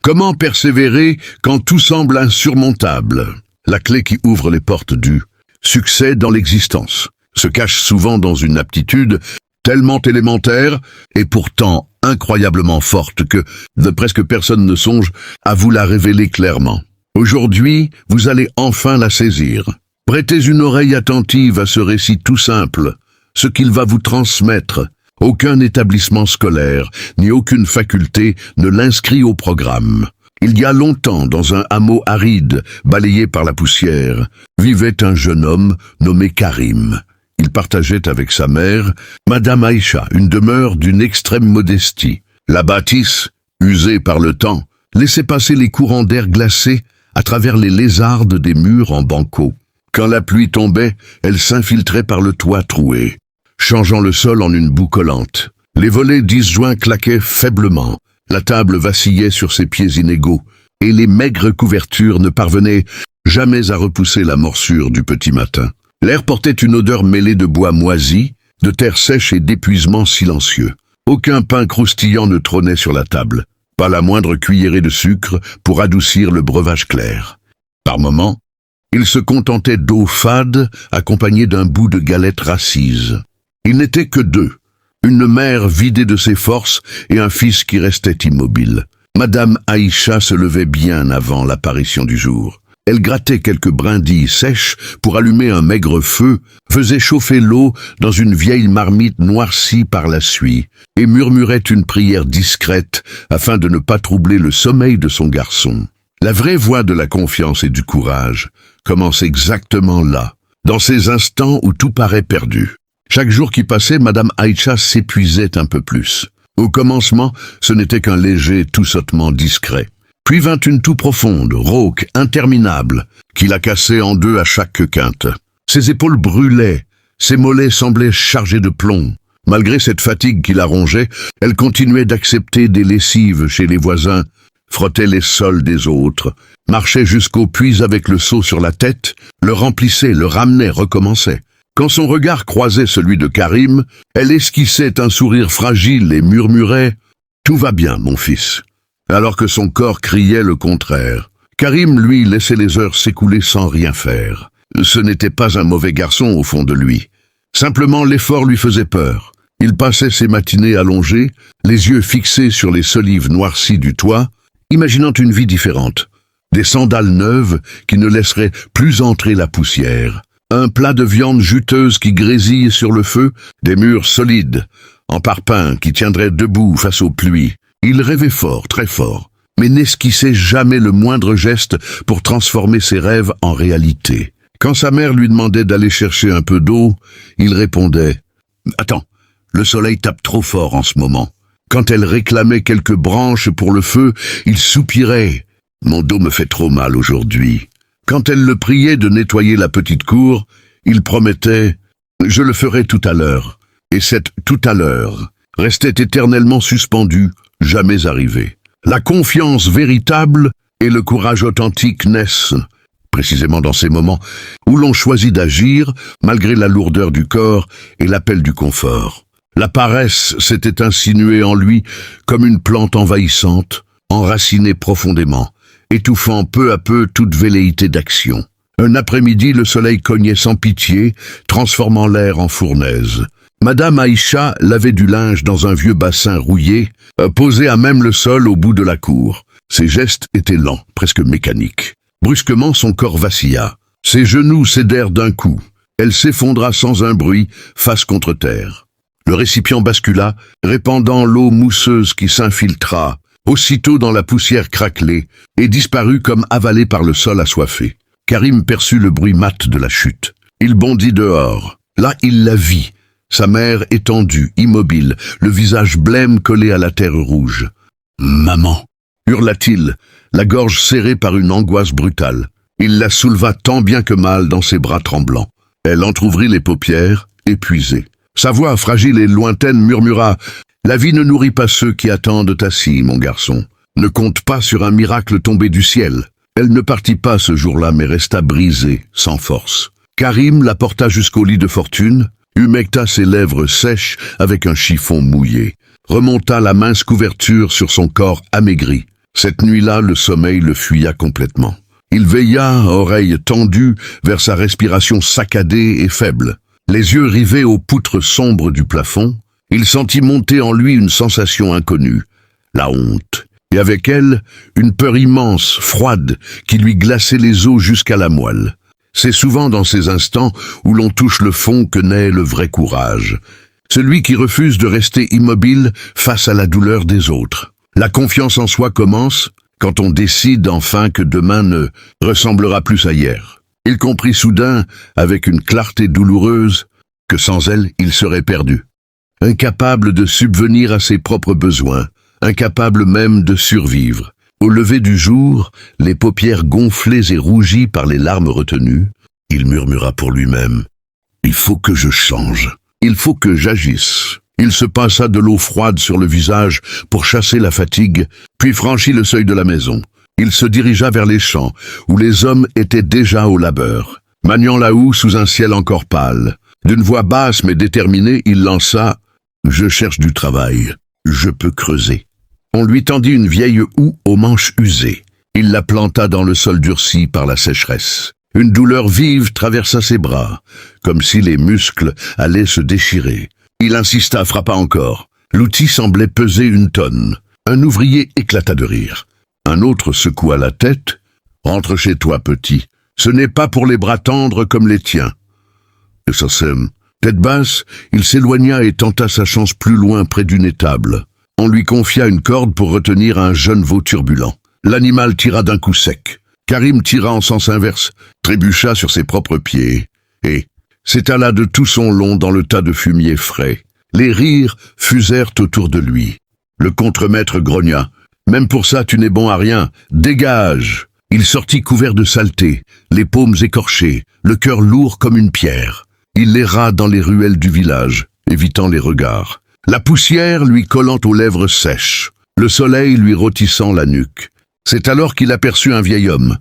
Comment persévérer quand tout semble insurmontable? La clé qui ouvre les portes du succès dans l'existence se cache souvent dans une aptitude tellement élémentaire et pourtant incroyablement forte que presque personne ne songe à vous la révéler clairement. Aujourd'hui, vous allez enfin la saisir. Prêtez une oreille attentive à ce récit tout simple, ce qu'il va vous transmettre. Aucun établissement scolaire, ni aucune faculté ne l'inscrit au programme. Il y a longtemps, dans un hameau aride, balayé par la poussière, vivait un jeune homme nommé Karim. Il partageait avec sa mère, Madame Aïcha, une demeure d'une extrême modestie. La bâtisse, usée par le temps, laissait passer les courants d'air glacé à travers les lézardes des murs en banco. Quand la pluie tombait, elle s'infiltrait par le toit troué, changeant le sol en une boue collante. Les volets disjoints claquaient faiblement, la table vacillait sur ses pieds inégaux, et les maigres couvertures ne parvenaient jamais à repousser la morsure du petit matin. L'air portait une odeur mêlée de bois moisi, de terre sèche et d'épuisement silencieux. Aucun pain croustillant ne trônait sur la table, pas la moindre cuillerée de sucre pour adoucir le breuvage clair. Par moments, il se contentait d'eau fade accompagnée d'un bout de galette racise. Ils n'étaient que deux, une mère vidée de ses forces et un fils qui restait immobile. Madame Aïcha se levait bien avant l'apparition du jour. Elle grattait quelques brindilles sèches pour allumer un maigre feu, faisait chauffer l'eau dans une vieille marmite noircie par la suie, et murmurait une prière discrète afin de ne pas troubler le sommeil de son garçon. La vraie voie de la confiance et du courage commence exactement là, dans ces instants où tout paraît perdu. Chaque jour qui passait, Madame Aïcha s'épuisait un peu plus. Au commencement, ce n'était qu'un léger toussottement discret. Puis vint une toux profonde, rauque, interminable, qui la cassait en deux à chaque quinte. Ses épaules brûlaient, ses mollets semblaient chargés de plomb. Malgré cette fatigue qui la rongeait, elle continuait d'accepter des lessives chez les voisins, frottait les sols des autres, marchait jusqu'au puits avec le seau sur la tête, le remplissait, le ramenait, recommençait. Quand son regard croisait celui de Karim, elle esquissait un sourire fragile et murmurait « Tout va bien, mon fils », alors que son corps criait le contraire. Karim, lui, laissait les heures s'écouler sans rien faire. Ce n'était pas un mauvais garçon au fond de lui. Simplement, l'effort lui faisait peur. Il passait ses matinées allongées, les yeux fixés sur les solives noircies du toit, imaginant une vie différente. Des sandales neuves qui ne laisseraient plus entrer la poussière. Un plat de viande juteuse qui grésille sur le feu, des murs solides, en parpaing qui tiendraient debout face aux pluies. Il rêvait fort, très fort, mais n'esquissait jamais le moindre geste pour transformer ses rêves en réalité. Quand sa mère lui demandait d'aller chercher un peu d'eau, il répondait « Attends, le soleil tape trop fort en ce moment. » Quand elle réclamait quelques branches pour le feu, il soupirait « Mon dos me fait trop mal aujourd'hui. » Quand elle le priait de nettoyer la petite cour, il promettait « Je le ferai tout à l'heure. » Et cet « tout à l'heure » restait éternellement suspendu, jamais arrivé. La confiance véritable et le courage authentique naissent, précisément dans ces moments où l'on choisit d'agir malgré la lourdeur du corps et l'appel du confort. La paresse s'était insinuée en lui comme une plante envahissante, enracinée profondément, étouffant peu à peu toute velléité d'action. Un après-midi, le soleil cognait sans pitié, transformant l'air en fournaise. Madame Aïcha lavait du linge dans un vieux bassin rouillé, posé à même le sol au bout de la cour. Ses gestes étaient lents, presque mécaniques. Brusquement, son corps vacilla. Ses genoux cédèrent d'un coup. Elle s'effondra sans un bruit, face contre terre. Le récipient bascula, répandant l'eau mousseuse qui s'infiltra, aussitôt dans la poussière craquelée, et disparut comme avalé par le sol assoiffé. Karim perçut le bruit mat de la chute. Il bondit dehors. Là, il la vit. Sa mère étendue, immobile, le visage blême collé à la terre rouge. « Maman !» hurla-t-il, la gorge serrée par une angoisse brutale. Il la souleva tant bien que mal dans ses bras tremblants. Elle entr'ouvrit les paupières, épuisée. Sa voix fragile et lointaine murmura « La vie ne nourrit pas ceux qui attendent assis, mon garçon. Ne compte pas sur un miracle tombé du ciel. » Elle ne partit pas ce jour-là, mais resta brisée, sans force. Karim la porta jusqu'au lit de fortune, humecta ses lèvres sèches avec un chiffon mouillé, remonta la mince couverture sur son corps amaigri. Cette nuit-là, le sommeil le fuya complètement. Il veilla, oreilles tendues, vers sa respiration saccadée et faible. Les yeux rivés aux poutres sombres du plafond, il sentit monter en lui une sensation inconnue, la honte, et avec elle, une peur immense, froide, qui lui glaçait les os jusqu'à la moelle. C'est souvent dans ces instants où l'on touche le fond que naît le vrai courage. Celui qui refuse de rester immobile face à la douleur des autres. La confiance en soi commence quand on décide enfin que demain ne ressemblera plus à hier. Il comprit soudain, avec une clarté douloureuse, que sans elle, il serait perdu. Incapable de subvenir à ses propres besoins, incapable même de survivre. Au lever du jour, les paupières gonflées et rougies par les larmes retenues, il murmura pour lui-même « Il faut que je change, il faut que j'agisse ». Il se passa de l'eau froide sur le visage pour chasser la fatigue, puis franchit le seuil de la maison. Il se dirigea vers les champs, où les hommes étaient déjà au labeur, maniant la houe sous un ciel encore pâle. D'une voix basse mais déterminée, il lança « Je cherche du travail, je peux creuser ». On lui tendit une vieille houe aux manches usées. Il la planta dans le sol durci par la sécheresse. Une douleur vive traversa ses bras, comme si les muscles allaient se déchirer. Il insista, frappa encore. L'outil semblait peser une tonne. Un ouvrier éclata de rire. Un autre secoua la tête. « Rentre chez toi, petit. Ce n'est pas pour les bras tendres comme les tiens. » Tête basse, il s'éloigna et tenta sa chance plus loin près d'une étable. On lui confia une corde pour retenir un jeune veau turbulent. L'animal tira d'un coup sec. Karim tira en sens inverse, trébucha sur ses propres pieds et s'étala de tout son long dans le tas de fumier frais. Les rires fusèrent autour de lui. Le contremaître grogna. « Même pour ça, tu n'es bon à rien. Dégage !» Il sortit couvert de saleté, les paumes écorchées, le cœur lourd comme une pierre. Il erra dans les ruelles du village, évitant les regards. La poussière lui collant aux lèvres sèches, le soleil lui rôtissant la nuque. C'est alors qu'il aperçut un vieil homme.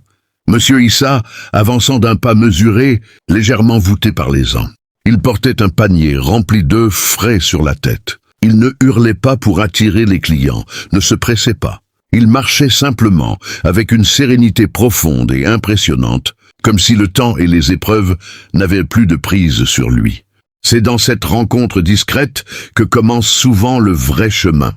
Monsieur Issa, avançant d'un pas mesuré, légèrement voûté par les ans. Il portait un panier rempli d'œufs frais sur la tête. Il ne hurlait pas pour attirer les clients, ne se pressait pas. Il marchait simplement, avec une sérénité profonde et impressionnante, comme si le temps et les épreuves n'avaient plus de prise sur lui. C'est dans cette rencontre discrète que commence souvent le vrai chemin.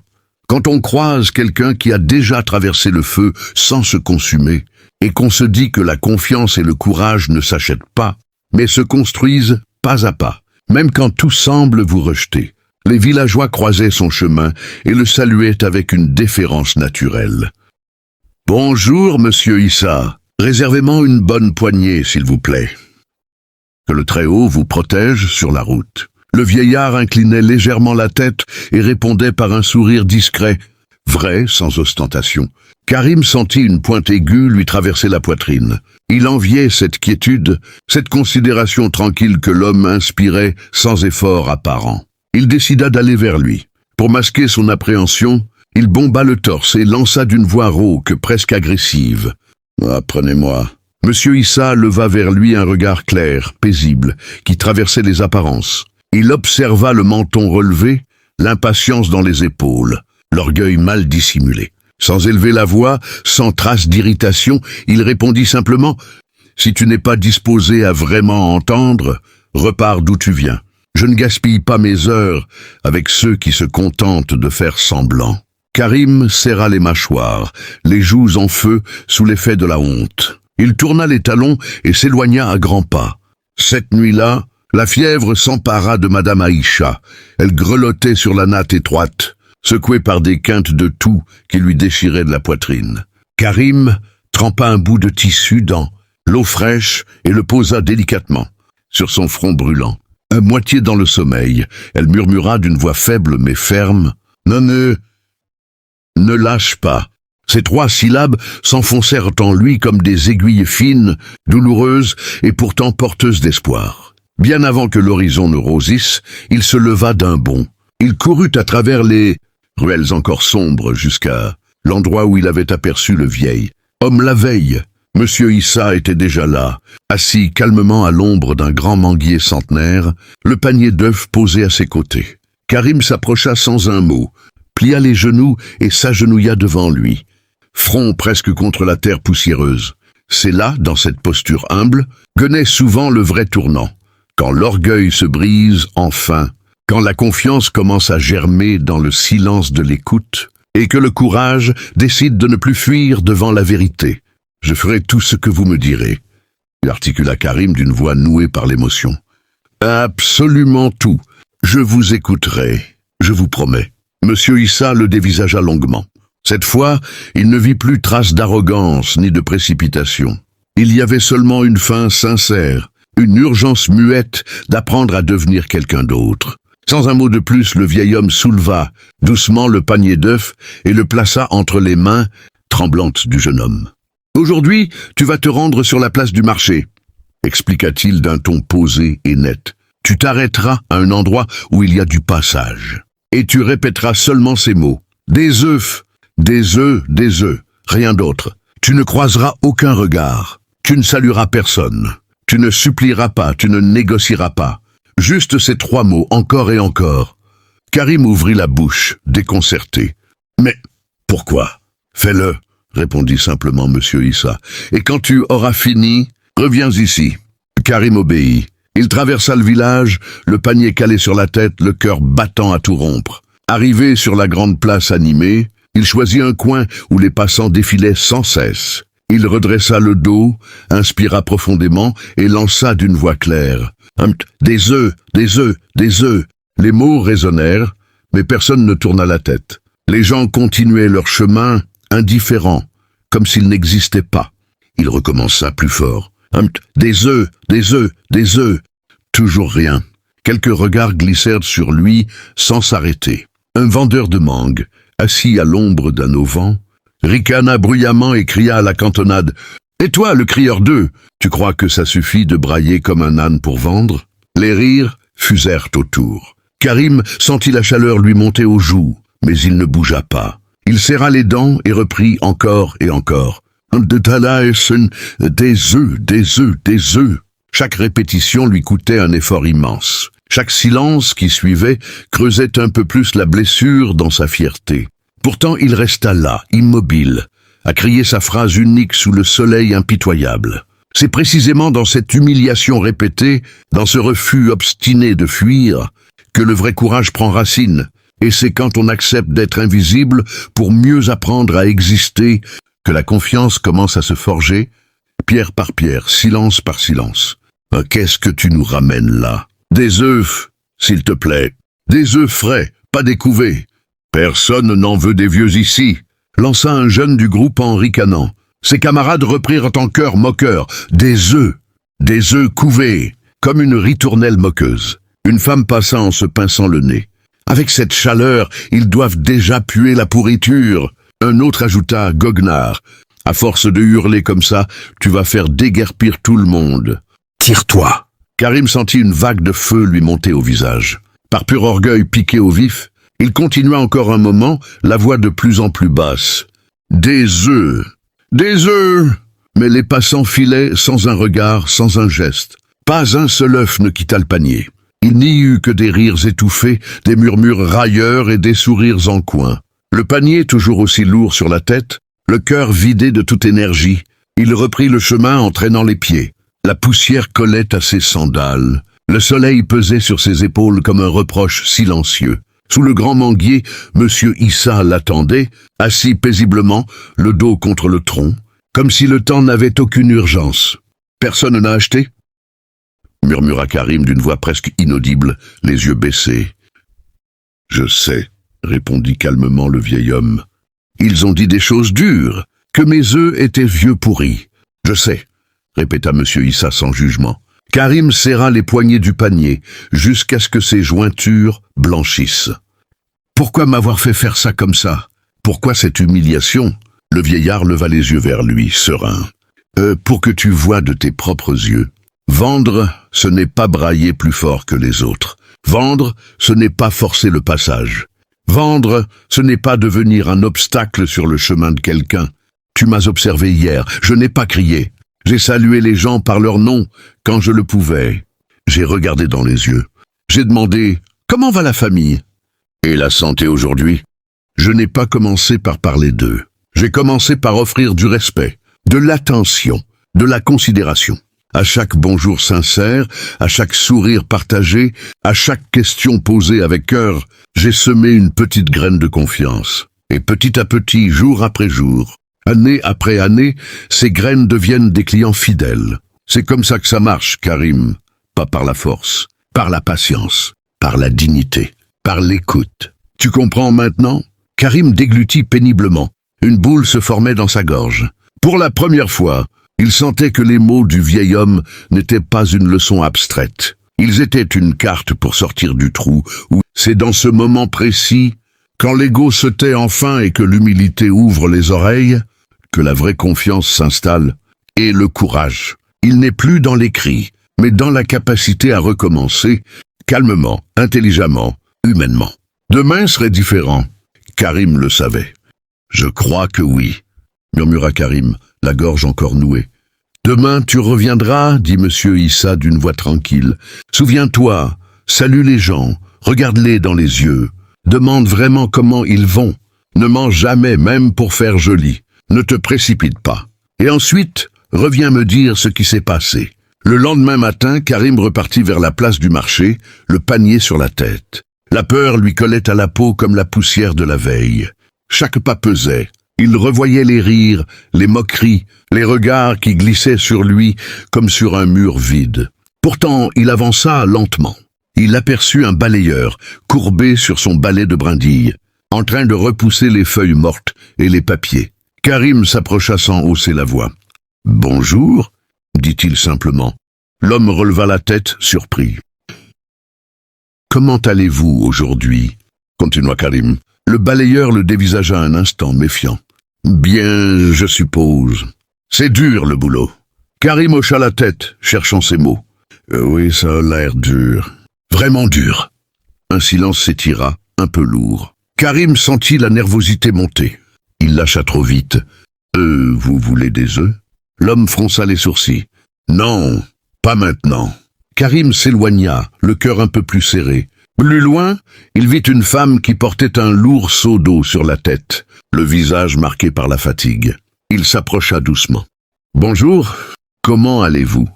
Quand on croise quelqu'un qui a déjà traversé le feu sans se consumer, et qu'on se dit que la confiance et le courage ne s'achètent pas, mais se construisent pas à pas, même quand tout semble vous rejeter. Les villageois croisaient son chemin et le saluaient avec une déférence naturelle. « Bonjour, monsieur Issa. Réservez-moi une bonne poignée, s'il vous plaît. » Que le Très-Haut vous protège sur la route. Le vieillard inclinait légèrement la tête et répondait par un sourire discret, vrai sans ostentation. Karim sentit une pointe aiguë lui traverser la poitrine. Il enviait cette quiétude, cette considération tranquille que l'homme inspirait sans effort apparent. Il décida d'aller vers lui. Pour masquer son appréhension, il bomba le torse et lança d'une voix rauque, presque agressive. « Apprenez-moi. » Monsieur Issa leva vers lui un regard clair, paisible, qui traversait les apparences. Il observa le menton relevé, l'impatience dans les épaules, l'orgueil mal dissimulé. Sans élever la voix, sans trace d'irritation, il répondit simplement « Si tu n'es pas disposé à vraiment entendre, repars d'où tu viens. Je ne gaspille pas mes heures avec ceux qui se contentent de faire semblant. » Karim serra les mâchoires, les joues en feu sous l'effet de la honte. Il tourna les talons et s'éloigna à grands pas. Cette nuit-là, la fièvre s'empara de Madame Aïcha. Elle grelottait sur la natte étroite, secouée par des quintes de toux qui lui déchiraient de la poitrine. Karim trempa un bout de tissu dans l'eau fraîche et le posa délicatement sur son front brûlant. À moitié dans le sommeil, elle murmura d'une voix faible mais ferme « Ne lâche pas ». Ces 3 syllabes s'enfoncèrent en lui comme des aiguilles fines, douloureuses et pourtant porteuses d'espoir. Bien avant que l'horizon ne rosisse, il se leva d'un bond. Il courut à travers les ruelles encore sombres jusqu'à l'endroit où il avait aperçu le vieil homme la veille. Monsieur Issa était déjà là, assis calmement à l'ombre d'un grand manguier centenaire, le panier d'œufs posé à ses côtés. Karim s'approcha sans un mot, plia les genoux et s'agenouilla devant lui. front presque contre la terre poussiéreuse. C'est là, dans cette posture humble, que naît souvent le vrai tournant. Quand l'orgueil se brise, enfin, quand la confiance commence à germer dans le silence de l'écoute, et que le courage décide de ne plus fuir devant la vérité. Je ferai tout ce que vous me direz, articula Karim d'une voix nouée par l'émotion. Absolument tout. Je vous écouterai, je vous promets. Monsieur Issa le dévisagea longuement. Cette fois, il ne vit plus trace d'arrogance ni de précipitation. Il y avait seulement une faim sincère, une urgence muette d'apprendre à devenir quelqu'un d'autre. Sans un mot de plus, le vieil homme souleva doucement le panier d'œufs et le plaça entre les mains tremblantes du jeune homme. « Aujourd'hui, tu vas te rendre sur la place du marché, » expliqua-t-il d'un ton posé et net. « Tu t'arrêteras à un endroit où il y a du passage. Et tu répéteras seulement ces mots. Des œufs, des œufs, des œufs, rien d'autre. Tu ne croiseras aucun regard. Tu ne salueras personne. Tu ne supplieras pas, tu ne négocieras pas. Juste ces 3 mots, encore et encore. » Karim ouvrit la bouche, déconcerté. « Mais pourquoi ? Fais-le, » répondit simplement Monsieur Issa. « Et quand tu auras fini, reviens ici. » Karim obéit. Il traversa le village, le panier calé sur la tête, le cœur battant à tout rompre. Arrivé sur la grande place animée, il choisit un coin où les passants défilaient sans cesse. Il redressa le dos, inspira profondément et lança d'une voix claire. « Des œufs, des œufs, des œufs !» Les mots résonnèrent, mais personne ne tourna la tête. Les gens continuaient leur chemin, indifférents, comme s'ils n'existaient pas. Il recommença plus fort. « Des œufs, des œufs, des œufs !» Toujours rien. Quelques regards glissèrent sur lui sans s'arrêter. Un vendeur de mangue, assis à l'ombre d'un auvent, ricana bruyamment et cria à la cantonade. « Et toi, le crieur d'œufs, tu crois que ça suffit de brailler comme un âne pour vendre ?» Les rires fusèrent autour. Karim sentit la chaleur lui monter aux joues, mais il ne bougea pas. Il serra les dents et reprit encore et encore. « Des œufs, des œufs, des œufs !» Chaque répétition lui coûtait un effort immense. Chaque silence qui suivait creusait un peu plus la blessure dans sa fierté. Pourtant il resta là, immobile, à crier sa phrase unique sous le soleil impitoyable. C'est précisément dans cette humiliation répétée, dans ce refus obstiné de fuir, que le vrai courage prend racine, et c'est quand on accepte d'être invisible pour mieux apprendre à exister que la confiance commence à se forger, pierre par pierre, silence par silence. Qu'est-ce que tu nous ramènes là? Des œufs, s'il te plaît. Des œufs frais, pas découvés. Personne n'en veut des vieux ici, lança un jeune du groupe en ricanant. Ses camarades reprirent en chœur moqueur. Des œufs couvés, comme une ritournelle moqueuse. Une femme passa en se pinçant le nez. Avec cette chaleur, ils doivent déjà puer la pourriture. Un autre ajouta, goguenard. À force de hurler comme ça, tu vas faire déguerpir tout le monde. Tire-toi. Karim sentit une vague de feu lui monter au visage. Par pur orgueil piqué au vif, il continua encore un moment, la voix de plus en plus basse. Des œufs. Des œufs. Mais les passants filaient sans un regard, sans un geste. Pas un seul œuf ne quitta le panier. Il n'y eut que des rires étouffés, des murmures railleurs et des sourires en coin. Le panier, toujours aussi lourd sur la tête, le cœur vidé de toute énergie, il reprit le chemin en traînant les pieds. La poussière collait à ses sandales. Le soleil pesait sur ses épaules comme un reproche silencieux. Sous le grand manguier, Monsieur Issa l'attendait, assis paisiblement, le dos contre le tronc, comme si le temps n'avait aucune urgence. « Personne n'a acheté ?» murmura Karim d'une voix presque inaudible, les yeux baissés. « Je sais, » répondit calmement le vieil homme. « Ils ont dit des choses dures, que mes œufs étaient vieux pourris. Je sais, » répéta Monsieur Issa sans jugement. Karim serra les poignées du panier, jusqu'à ce que ses jointures blanchissent. « Pourquoi m'avoir fait faire ça comme ça? Pourquoi cette humiliation ?» Le vieillard leva les yeux vers lui, serein. « Pour que tu vois de tes propres yeux. Vendre, ce n'est pas brailler plus fort que les autres. Vendre, ce n'est pas forcer le passage. Vendre, ce n'est pas devenir un obstacle sur le chemin de quelqu'un. Tu m'as observé hier, je n'ai pas crié. J'ai salué les gens par leur nom quand je le pouvais. J'ai regardé dans les yeux. J'ai demandé « Comment va la famille ?» Et la santé aujourd'hui? Je n'ai pas commencé par parler d'eux. J'ai commencé par offrir du respect, de l'attention, de la considération. À chaque bonjour sincère, à chaque sourire partagé, à chaque question posée avec cœur, j'ai semé une petite graine de confiance. Et petit à petit, jour après jour, année après année, ces graines deviennent des clients fidèles. C'est comme ça que ça marche, Karim. Pas par la force, par la patience, par la dignité, par l'écoute. Tu comprends maintenant? Karim déglutit péniblement. Une boule se formait dans sa gorge. Pour la première fois, il sentait que les mots du vieil homme n'étaient pas une leçon abstraite. Ils étaient une carte pour sortir du trou. C'est dans ce moment précis, quand l'ego se tait enfin et que l'humilité ouvre les oreilles, que la vraie confiance s'installe, et le courage. Il n'est plus dans les cris, mais dans la capacité à recommencer, calmement, intelligemment, humainement. Demain serait différent. Karim le savait. « Je crois que oui », murmura Karim, la gorge encore nouée. « Demain tu reviendras, dit Monsieur Issa d'une voix tranquille. Souviens-toi, salue les gens, regarde-les dans les yeux. Demande vraiment comment ils vont. Ne mens jamais, même pour faire joli. Ne te précipite pas. Et ensuite, reviens me dire ce qui s'est passé. » Le lendemain matin, Karim repartit vers la place du marché, le panier sur la tête. La peur lui collait à la peau comme la poussière de la veille. Chaque pas pesait. Il revoyait les rires, les moqueries, les regards qui glissaient sur lui comme sur un mur vide. Pourtant, il avança lentement. Il aperçut un balayeur, courbé sur son balai de brindilles, en train de repousser les feuilles mortes et les papiers. Karim s'approcha sans hausser la voix. « Bonjour », dit-il simplement. L'homme releva la tête, surpris. « Comment allez-vous aujourd'hui » continua Karim. Le balayeur le dévisagea un instant, méfiant. « Bien, je suppose. C'est dur, le boulot. » Karim hocha la tête, cherchant ses mots. Oui, ça a l'air dur. Vraiment dur. » Un silence s'étira, un peu lourd. Karim sentit la nervosité monter. Il lâcha trop vite. « Vous voulez des œufs » L'homme fronça les sourcils. « Non, pas maintenant. » Karim s'éloigna, le cœur un peu plus serré. Plus loin, il vit une femme qui portait un lourd seau d'eau sur la tête, le visage marqué par la fatigue. Il s'approcha doucement. « Bonjour, comment allez-vous »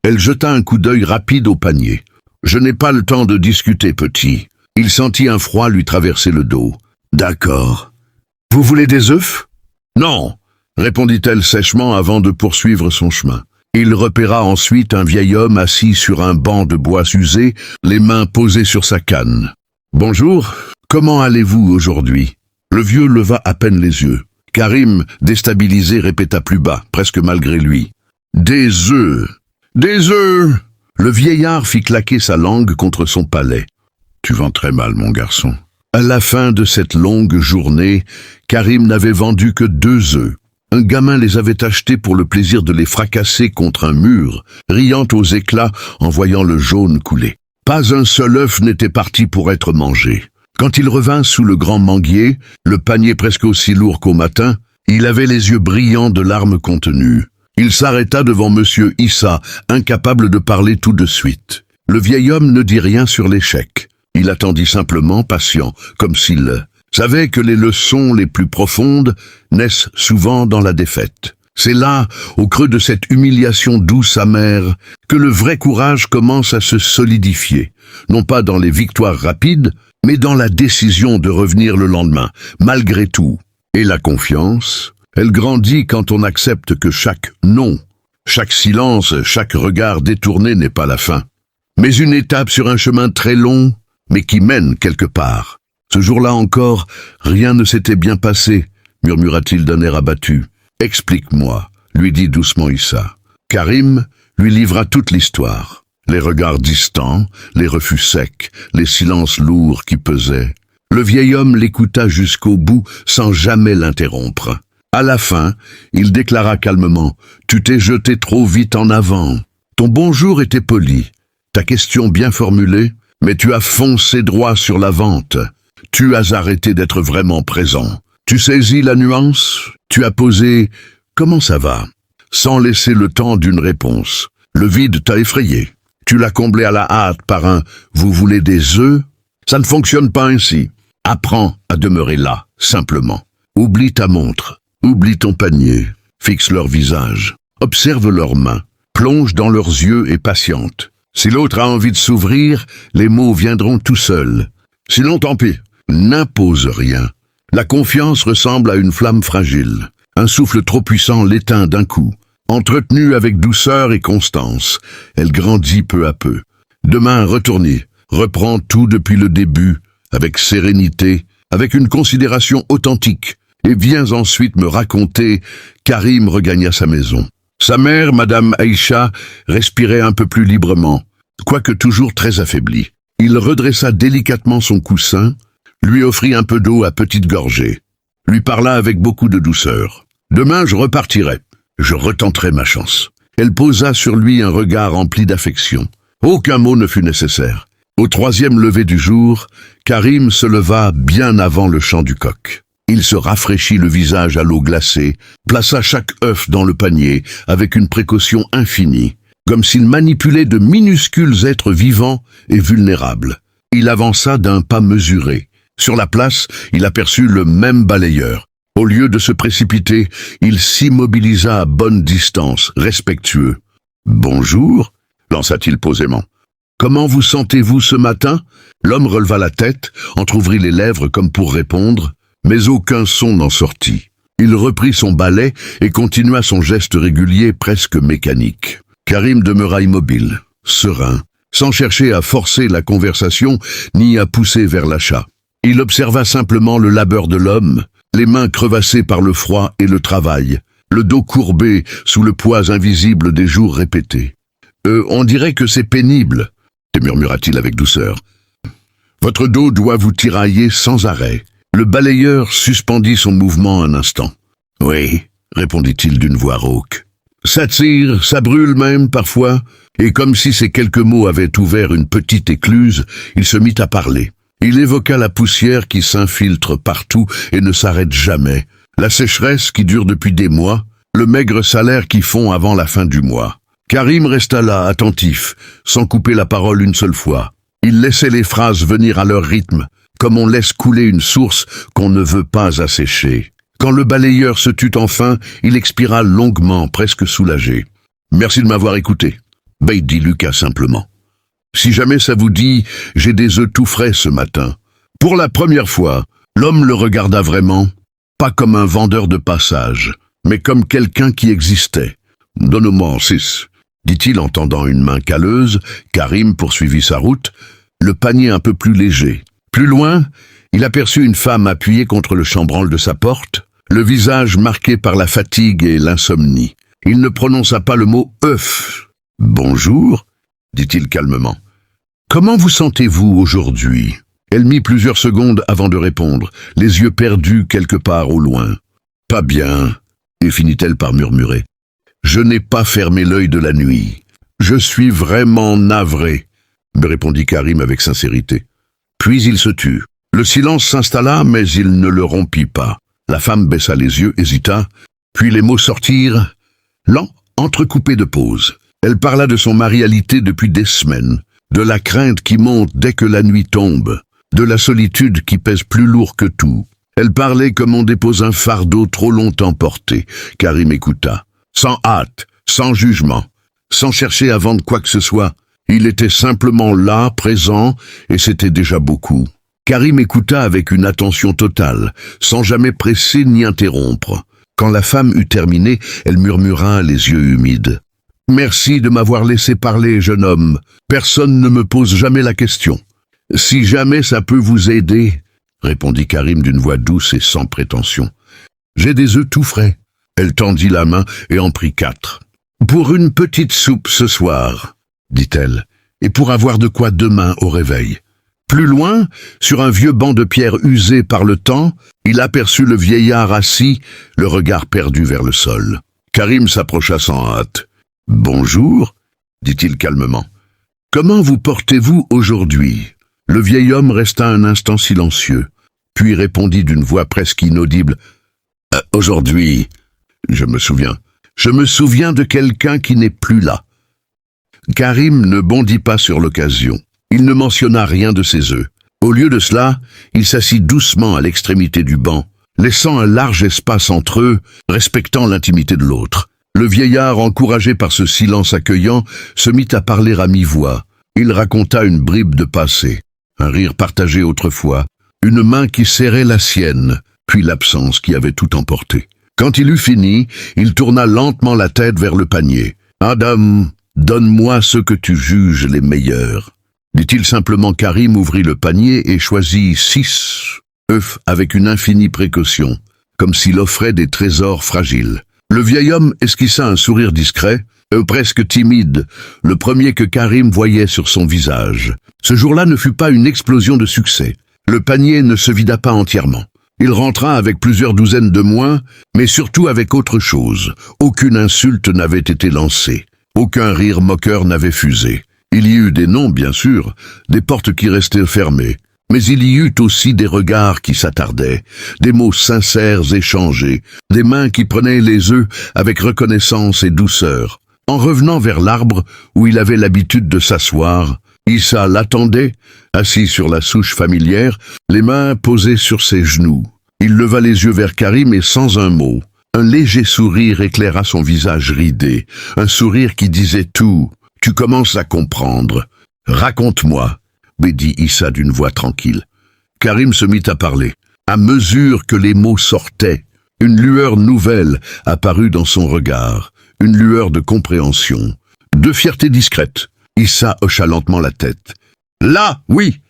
Elle jeta un coup d'œil rapide au panier. « Je n'ai pas le temps de discuter, petit. » Il sentit un froid lui traverser le dos. « D'accord. Vous voulez des œufs ?»« Non » répondit-elle sèchement avant de poursuivre son chemin. Il repéra ensuite un vieil homme assis sur un banc de bois usé, les mains posées sur sa canne. « Bonjour, comment allez-vous aujourd'hui » Le vieux leva à peine les yeux. Karim, déstabilisé, répéta plus bas, presque malgré lui. « Des œufs ! Des œufs !» Le vieillard fit claquer sa langue contre son palais. « Tu vends très mal, mon garçon. » À la fin de cette longue journée, Karim n'avait vendu que 2 œufs. Un gamin les avait achetés pour le plaisir de les fracasser contre un mur, riant aux éclats en voyant le jaune couler. Pas un seul œuf n'était parti pour être mangé. Quand il revint sous le grand manguier, le panier presque aussi lourd qu'au matin, il avait les yeux brillants de larmes contenues. Il s'arrêta devant Monsieur Issa, incapable de parler tout de suite. Le vieil homme ne dit rien sur l'échec. Il attendit simplement, patient, comme s'il savait que les leçons les plus profondes naissent souvent dans la défaite. C'est là, au creux de cette humiliation douce amère, que le vrai courage commence à se solidifier, non pas dans les victoires rapides, mais dans la décision de revenir le lendemain, malgré tout. Et la confiance, elle grandit quand on accepte que chaque non, chaque silence, chaque regard détourné n'est pas la fin, mais une étape sur un chemin très long, mais qui mène quelque part. Ce jour-là encore, rien ne s'était bien passé, murmura-t-il d'un air abattu. « Explique-moi » lui dit doucement Issa. Karim lui livra toute l'histoire. Les regards distants, les refus secs, les silences lourds qui pesaient. Le vieil homme l'écouta jusqu'au bout sans jamais l'interrompre. À la fin, il déclara calmement « Tu t'es jeté trop vite en avant. Ton bonjour était poli, ta question bien formulée, mais tu as foncé droit sur la vente. Tu as arrêté d'être vraiment présent. Tu saisis la nuance? Tu as posé « Comment ça va ?» sans laisser le temps d'une réponse. Le vide t'a effrayé. Tu l'as comblé à la hâte par un « Vous voulez des œufs ?» Ça ne fonctionne pas ainsi. Apprends à demeurer là, simplement. Oublie ta montre. Oublie ton panier, fixe leur visage, observe leurs mains, plonge dans leurs yeux et patiente. Si l'autre a envie de s'ouvrir, les mots viendront tout seuls. Sinon, tant pis, n'impose rien. La confiance ressemble à une flamme fragile. Un souffle trop puissant l'éteint d'un coup. Entretenue avec douceur et constance, elle grandit peu à peu. Demain, retournez, reprends tout depuis le début, avec sérénité, avec une considération authentique, et viens ensuite me raconter. Karim regagna sa maison. Sa mère, Madame Aïcha, respirait un peu plus librement, quoique toujours très affaiblie. Il redressa délicatement son coussin, lui offrit un peu d'eau à petites gorgées, lui parla avec beaucoup de douceur. « Demain, je repartirai. Je retenterai ma chance. » Elle posa sur lui un regard empli d'affection. Aucun mot ne fut nécessaire. Au troisième lever du jour, Karim se leva bien avant le chant du coq. Il se rafraîchit le visage à l'eau glacée, plaça chaque œuf dans le panier avec une précaution infinie, comme s'il manipulait de minuscules êtres vivants et vulnérables. Il avança d'un pas mesuré. Sur la place, il aperçut le même balayeur. Au lieu de se précipiter, il s'immobilisa à bonne distance, respectueux. « Bonjour » lança-t-il posément. « Comment vous sentez-vous ce matin ?» L'homme releva la tête, entr'ouvrit les lèvres comme pour répondre, mais aucun son n'en sortit. Il reprit son balai et continua son geste régulier presque mécanique. Karim demeura immobile, serein, sans chercher à forcer la conversation ni à pousser vers l'achat. Il observa simplement le labeur de l'homme, les mains crevassées par le froid et le travail, le dos courbé sous le poids invisible des jours répétés. On dirait que c'est pénible, murmura-t-il avec douceur. Votre dos doit vous tirailler sans arrêt. Le balayeur suspendit son mouvement un instant. Oui, répondit-il d'une voix rauque. Ça tire, ça brûle même parfois, et comme si ces quelques mots avaient ouvert une petite écluse, il se mit à parler. Il évoqua la poussière qui s'infiltre partout et ne s'arrête jamais, la sécheresse qui dure depuis des mois, le maigre salaire qui fond avant la fin du mois. Karim resta là, attentif, sans couper la parole une seule fois. Il laissait les phrases venir à leur rythme, comme on laisse couler une source qu'on ne veut pas assécher. Quand le balayeur se tut enfin, il expira longuement, presque soulagé. « Merci de m'avoir écouté. » dit Lucas simplement. « Si jamais ça vous dit, j'ai des œufs tout frais ce matin. » Pour la première fois, l'homme le regarda vraiment, pas comme un vendeur de passage, mais comme quelqu'un qui existait. « Donne-moi 6, » dit-il en tendant une main calleuse. Karim poursuivit sa route, le panier un peu plus léger. Plus loin, il aperçut une femme appuyée contre le chambranle de sa porte, le visage marqué par la fatigue et l'insomnie. Il ne prononça pas le mot « œuf ». « Bonjour », dit-il calmement. « Comment vous sentez-vous aujourd'hui ?» Elle mit plusieurs secondes avant de répondre, les yeux perdus quelque part au loin. « Pas bien », et finit-elle par murmurer. « Je n'ai pas fermé l'œil de la nuit. Je suis vraiment navré », me répondit Karim avec sincérité. Puis il se tut. Le silence s'installa, mais il ne le rompit pas. La femme baissa les yeux, hésita, puis les mots sortirent, lents, entrecoupés de pauses. Elle parla de son mari alité depuis des semaines, de la crainte qui monte dès que la nuit tombe, de la solitude qui pèse plus lourd que tout. Elle parlait comme on dépose un fardeau trop longtemps porté. Karim écouta, sans hâte, sans jugement, sans chercher à vendre quoi que ce soit. Il était simplement là, présent, et c'était déjà beaucoup. Karim écouta avec une attention totale, sans jamais presser ni interrompre. Quand la femme eut terminé, elle murmura, les yeux humides. « Merci de m'avoir laissé parler, jeune homme. Personne ne me pose jamais la question. Si jamais ça peut vous aider, » répondit Karim d'une voix douce et sans prétention. « J'ai des œufs tout frais. » Elle tendit la main et en prit 4. « Pour une petite soupe ce soir, » dit-elle, « et pour avoir de quoi demain au réveil. » Plus loin, sur un vieux banc de pierre usé par le temps, il aperçut le vieillard assis, le regard perdu vers le sol. Karim s'approcha sans hâte. « Bonjour, » dit-il calmement. « Comment vous portez-vous aujourd'hui ?» Le vieil homme resta un instant silencieux, puis répondit d'une voix presque inaudible. « Aujourd'hui, je me souviens de quelqu'un qui n'est plus là. » Karim ne bondit pas sur l'occasion. Il ne mentionna rien de ses œufs. Au lieu de cela, il s'assit doucement à l'extrémité du banc, laissant un large espace entre eux, respectant l'intimité de l'autre. Le vieillard, encouragé par ce silence accueillant, se mit à parler à mi-voix. Il raconta une bribe de passé, un rire partagé autrefois, une main qui serrait la sienne, puis l'absence qui avait tout emporté. Quand il eut fini, il tourna lentement la tête vers le panier. « Adam, donne-moi ceux que tu juges les meilleurs. » Dit-il simplement. Karim ouvrit le panier et choisit 6 œufs avec une infinie précaution, comme s'il offrait des trésors fragiles. Le vieil homme esquissa un sourire discret, presque timide, le premier que Karim voyait sur son visage. Ce jour-là ne fut pas une explosion de succès. Le panier ne se vida pas entièrement. Il rentra avec plusieurs douzaines de moins, mais surtout avec autre chose. Aucune insulte n'avait été lancée. Aucun rire moqueur n'avait fusé. Il y eut des noms, bien sûr, des portes qui restaient fermées. Mais il y eut aussi des regards qui s'attardaient, des mots sincères échangés, des mains qui prenaient les œufs avec reconnaissance et douceur. En revenant vers l'arbre où il avait l'habitude de s'asseoir, Issa l'attendait, assis sur la souche familière, les mains posées sur ses genoux. Il leva les yeux vers Karim et sans un mot, un léger sourire éclaira son visage ridé, un sourire qui disait tout. « Tu commences à comprendre. Raconte-moi » dit Issa d'une voix tranquille. Karim se mit à parler. À mesure que les mots sortaient, une lueur nouvelle apparut dans son regard, une lueur de compréhension, de fierté discrète. Issa hocha lentement la tête. « Là, oui !»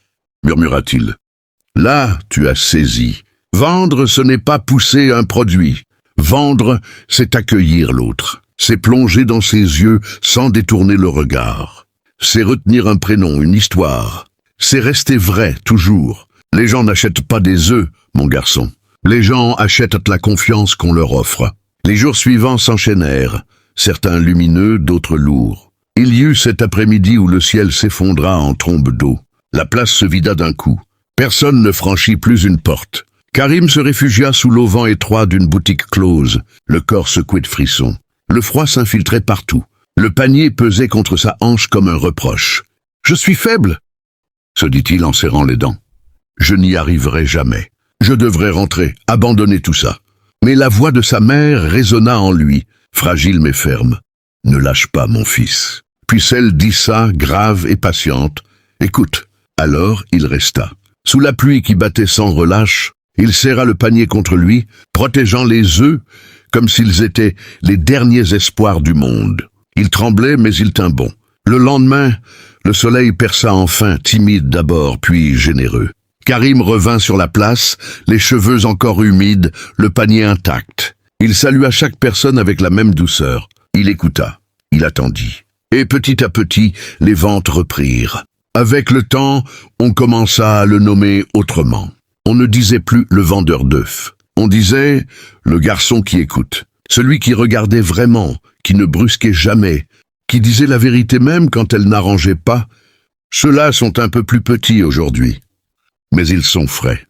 murmura-t-il. « Là, tu as saisi. Vendre, ce n'est pas pousser un produit. Vendre, c'est accueillir l'autre. C'est plonger dans ses yeux sans détourner le regard. C'est retenir un prénom, une histoire. C'est rester vrai, toujours. Les gens n'achètent pas des œufs, mon garçon. Les gens achètent la confiance qu'on leur offre. » Les jours suivants s'enchaînèrent, certains lumineux, d'autres lourds. Il y eut cet après-midi où le ciel s'effondra en trombe d'eau. La place se vida d'un coup. Personne ne franchit plus une porte. Karim se réfugia sous l'auvent étroit d'une boutique close, le corps secoué de frissons. Le froid s'infiltrait partout. Le panier pesait contre sa hanche comme un reproche. « Je suis faible !» se dit-il en serrant les dents. « Je n'y arriverai jamais. Je devrais rentrer, abandonner tout ça. » Mais la voix de sa mère résonna en lui, fragile mais ferme. « Ne lâche pas, mon fils. » Puis celle d'Issa, grave et patiente. « Écoute. » Alors il resta. Sous la pluie qui battait sans relâche, il serra le panier contre lui, protégeant les œufs comme s'ils étaient les derniers espoirs du monde. Il tremblait, mais il tint bon. Le lendemain, le soleil perça enfin, timide d'abord, puis généreux. Karim revint sur la place, les cheveux encore humides, le panier intact. Il salua chaque personne avec la même douceur. Il écouta, il attendit. Et petit à petit, les ventes reprirent. Avec le temps, on commença à le nommer autrement. On ne disait plus le vendeur d'œufs. On disait le garçon qui écoute, celui qui regardait vraiment, qui ne brusquait jamais, qui disait la vérité même quand elle n'arrangeait pas. Ceux-là sont un peu plus petits aujourd'hui, mais ils sont frais.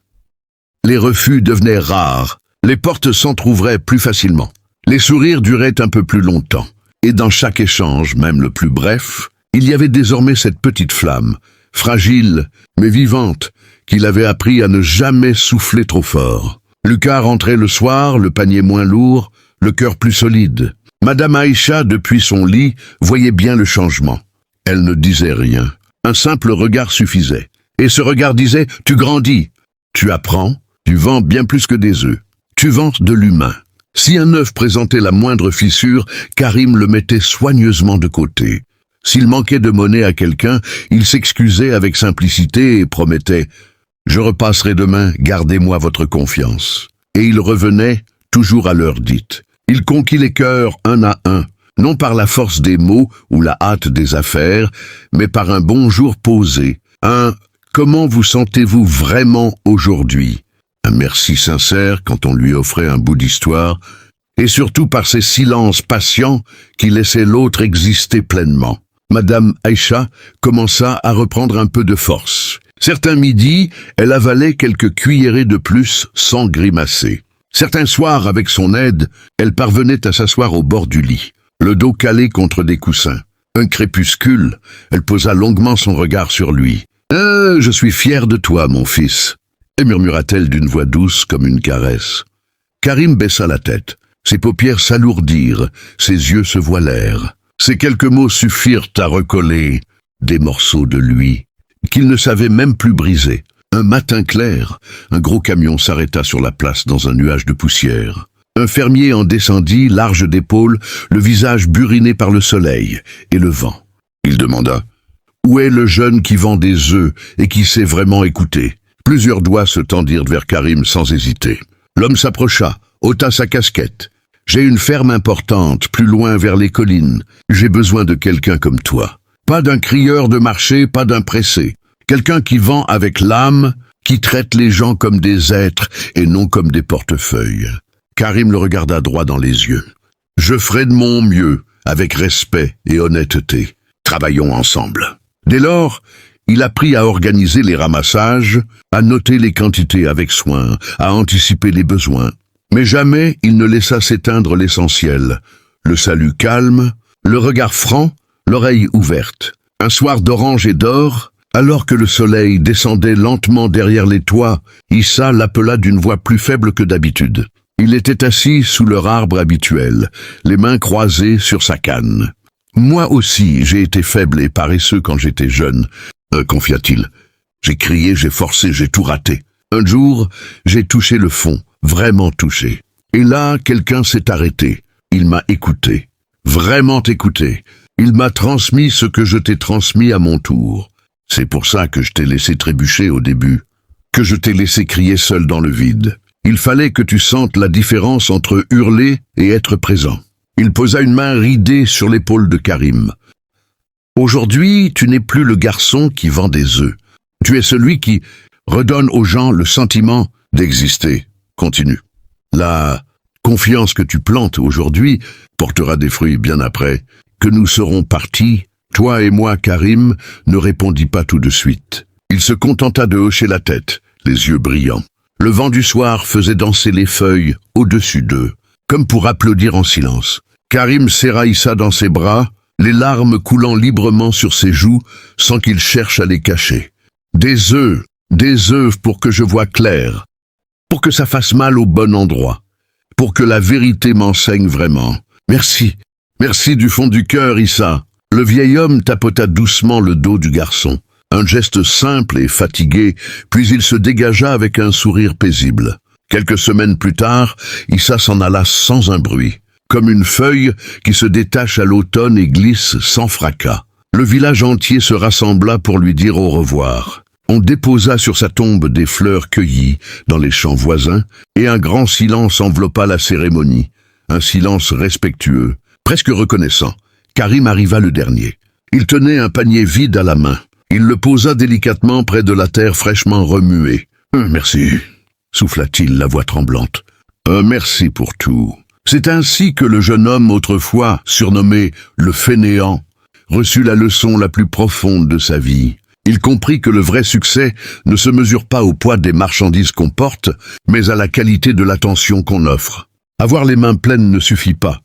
Les refus devenaient rares, les portes s'entrouvraient plus facilement. Les sourires duraient un peu plus longtemps. Et dans chaque échange, même le plus bref, il y avait désormais cette petite flamme, fragile mais vivante, qu'il avait appris à ne jamais souffler trop fort. Lucas rentrait le soir, le panier moins lourd, le cœur plus solide. Madame Aïcha, depuis son lit, voyait bien le changement. Elle ne disait rien. Un simple regard suffisait. Et ce regard disait « Tu grandis, tu apprends, tu vends bien plus que des œufs. Tu vends de l'humain. » Si un œuf présentait la moindre fissure, Karim le mettait soigneusement de côté. S'il manquait de monnaie à quelqu'un, il s'excusait avec simplicité et promettait « Je repasserai demain, gardez-moi votre confiance. » Et il revenait, toujours à l'heure dite. Il conquit les cœurs un à un, non par la force des mots ou la hâte des affaires, mais par un bonjour posé, un « Comment vous sentez-vous vraiment aujourd'hui ?» Un merci sincère quand on lui offrait un bout d'histoire, et surtout par ces silences patients qui laissaient l'autre exister pleinement. Madame Aïcha commença à reprendre un peu de force. Certains midis, elle avalait quelques cuillerées de plus sans grimacer. Certains soirs, avec son aide, elle parvenait à s'asseoir au bord du lit, le dos calé contre des coussins. Un crépuscule, elle posa longuement son regard sur lui. « Je suis fière de toi, mon fils. » et murmura-t-elle d'une voix douce comme une caresse. Karim baissa la tête. Ses paupières s'alourdirent, ses yeux se voilèrent. Ces quelques mots suffirent à recoller des morceaux de lui qu'il ne savait même plus briser. Un matin clair, un gros camion s'arrêta sur la place dans un nuage de poussière. Un fermier en descendit, large d'épaules, le visage buriné par le soleil et le vent. Il demanda « Où est le jeune qui vend des œufs et qui sait vraiment écouter ?» Plusieurs doigts se tendirent vers Karim sans hésiter. L'homme s'approcha, ôta sa casquette. « J'ai une ferme importante, plus loin vers les collines. J'ai besoin de quelqu'un comme toi. Pas d'un crieur de marché, pas d'un pressé. Quelqu'un qui vend avec l'âme, qui traite les gens comme des êtres et non comme des portefeuilles. » Karim le regarda droit dans les yeux. « Je ferai de mon mieux, avec respect et honnêteté. Travaillons ensemble. » Dès lors, il apprit à organiser les ramassages, à noter les quantités avec soin, à anticiper les besoins. Mais jamais il ne laissa s'éteindre l'essentiel. Le salut calme, le regard franc, l'oreille ouverte. Un soir d'orange et d'or, alors que le soleil descendait lentement derrière les toits, Issa l'appela d'une voix plus faible que d'habitude. Il était assis sous leur arbre habituel, les mains croisées sur sa canne. « Moi aussi, j'ai été faible et paresseux quand j'étais jeune, confia-t-il. J'ai crié, j'ai forcé, j'ai tout raté. Un jour, j'ai touché le fond, vraiment touché. Et là, quelqu'un s'est arrêté. Il m'a écouté, vraiment écouté. Il m'a transmis ce que je t'ai transmis à mon tour. C'est pour ça que je t'ai laissé trébucher au début, que je t'ai laissé crier seul dans le vide. Il fallait que tu sentes la différence entre hurler et être présent. » Il posa une main ridée sur l'épaule de Karim. « Aujourd'hui, tu n'es plus le garçon qui vend des œufs. Tu es celui qui redonne aux gens le sentiment d'exister. Continue. La confiance que tu plantes aujourd'hui portera des fruits bien après. Que nous serons partis, toi et moi, Karim, ne répondit pas tout de suite. Il se contenta de hocher la tête, les yeux brillants. Le vent du soir faisait danser les feuilles au-dessus d'eux, comme pour applaudir en silence. Karim serra Issa dans ses bras, les larmes coulant librement sur ses joues sans qu'il cherche à les cacher. Des œufs pour que je voie clair, pour que ça fasse mal au bon endroit, pour que la vérité m'enseigne vraiment. Merci, merci du fond du cœur, Issa. Le vieil homme tapota doucement le dos du garçon. Un geste simple et fatigué, puis il se dégagea avec un sourire paisible. Quelques semaines plus tard, Issa s'en alla sans un bruit, comme une feuille qui se détache à l'automne et glisse sans fracas. Le village entier se rassembla pour lui dire au revoir. On déposa sur sa tombe des fleurs cueillies dans les champs voisins, et un grand silence enveloppa la cérémonie, un silence respectueux, presque reconnaissant. Karim arriva le dernier. Il tenait un panier vide à la main. Il le posa délicatement près de la terre fraîchement remuée. « Merci », souffla-t-il, la voix tremblante. « Merci pour tout. » C'est ainsi que le jeune homme autrefois, surnommé le fainéant, reçut la leçon la plus profonde de sa vie. Il comprit que le vrai succès ne se mesure pas au poids des marchandises qu'on porte, mais à la qualité de l'attention qu'on offre. Avoir les mains pleines ne suffit pas.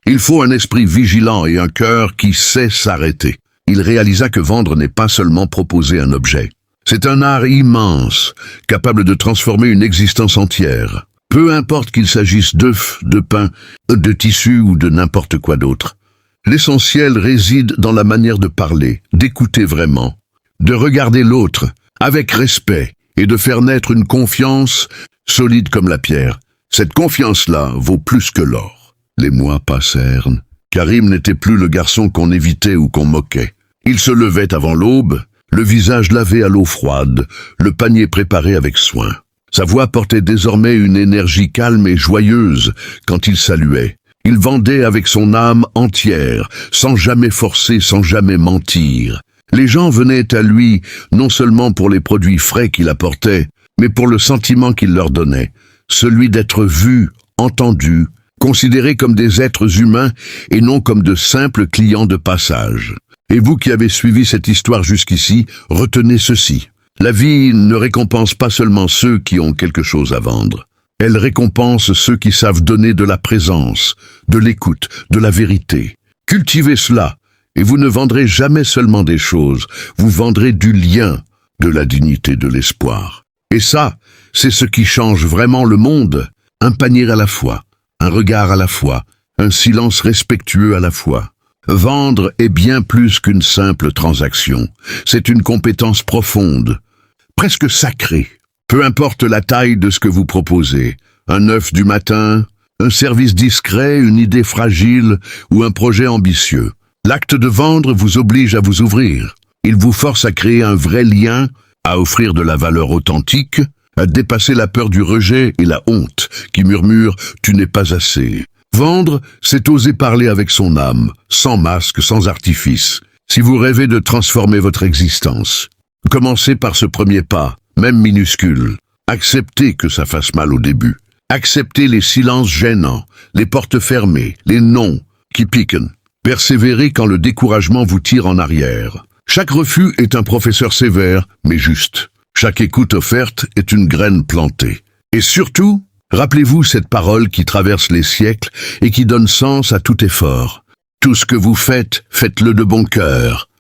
Il faut un esprit vigilant et un cœur qui sait s'arrêter. Il réalisa que vendre n'est pas seulement proposer un objet. C'est un art immense, capable de transformer une existence entière. Peu importe qu'il s'agisse d'œufs, de pain, de tissus ou de n'importe quoi d'autre. L'essentiel réside dans la manière de parler, d'écouter vraiment, de regarder l'autre avec respect et de faire naître une confiance solide comme la pierre. Cette confiance-là vaut plus que l'or. Les mois passèrent. Karim n'était plus le garçon qu'on évitait ou qu'on moquait. Il se levait avant l'aube, le visage lavé à l'eau froide, le panier préparé avec soin. Sa voix portait désormais une énergie calme et joyeuse quand il saluait. Il vendait avec son âme entière, sans jamais forcer, sans jamais mentir. Les gens venaient à lui non seulement pour les produits frais qu'il apportait, mais pour le sentiment qu'il leur donnait, celui d'être vus, entendus, considérés comme des êtres humains et non comme de simples clients de passage. Et vous qui avez suivi cette histoire jusqu'ici, retenez ceci. La vie ne récompense pas seulement ceux qui ont quelque chose à vendre. Elle récompense ceux qui savent donner de la présence, de l'écoute, de la vérité. Cultivez cela, et vous ne vendrez jamais seulement des choses, vous vendrez du lien, de la dignité, de l'espoir. Et ça, c'est ce qui change vraiment le monde. Un panier à la fois, un regard à la fois, un silence respectueux à la fois. Vendre est bien plus qu'une simple transaction. C'est une compétence profonde, presque sacrée. Peu importe la taille de ce que vous proposez, un œuf du matin, un service discret, une idée fragile ou un projet ambitieux. L'acte de vendre vous oblige à vous ouvrir. Il vous force à créer un vrai lien, à offrir de la valeur authentique, à dépasser la peur du rejet et la honte qui murmure « tu n'es pas assez ». Vendre, c'est oser parler avec son âme, sans masque, sans artifice. Si vous rêvez de transformer votre existence, commencez par ce premier pas, même minuscule. Acceptez que ça fasse mal au début. Acceptez les silences gênants, les portes fermées, les non qui piquent. Persévérez quand le découragement vous tire en arrière. Chaque refus est un professeur sévère, mais juste. Chaque écoute offerte est une graine plantée. Et surtout, rappelez-vous cette parole qui traverse les siècles et qui donne sens à tout effort. Tout ce que vous faites, faites-le de bon cœur,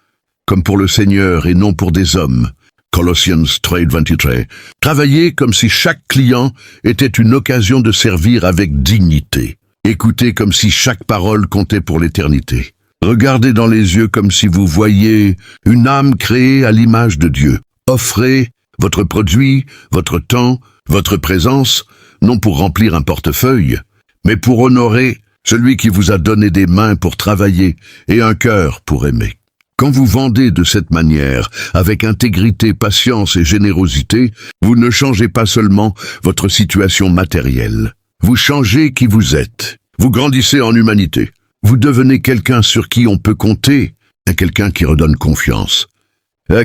comme pour le Seigneur et non pour des hommes. Colossians 3:23. Travaillez comme si chaque client était une occasion de servir avec dignité. Écoutez comme si chaque parole comptait pour l'éternité. Regardez dans les yeux comme si vous voyiez une âme créée à l'image de Dieu. Offrez votre produit, votre temps, votre présence, non pour remplir un portefeuille, mais pour honorer celui qui vous a donné des mains pour travailler et un cœur pour aimer. Quand vous vendez de cette manière, avec intégrité, patience et générosité, vous ne changez pas seulement votre situation matérielle. Vous changez qui vous êtes. Vous grandissez en humanité. Vous devenez quelqu'un sur qui on peut compter, quelqu'un qui redonne confiance,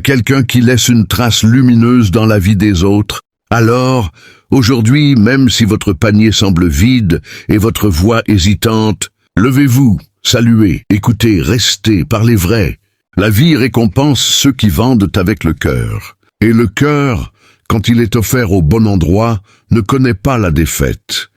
quelqu'un qui laisse une trace lumineuse dans la vie des autres. Alors, aujourd'hui, même si votre panier semble vide et votre voix hésitante, levez-vous, saluez, écoutez, restez, parlez vrai. La vie récompense ceux qui vendent avec le cœur. Et le cœur, quand il est offert au bon endroit, ne connaît pas la défaite.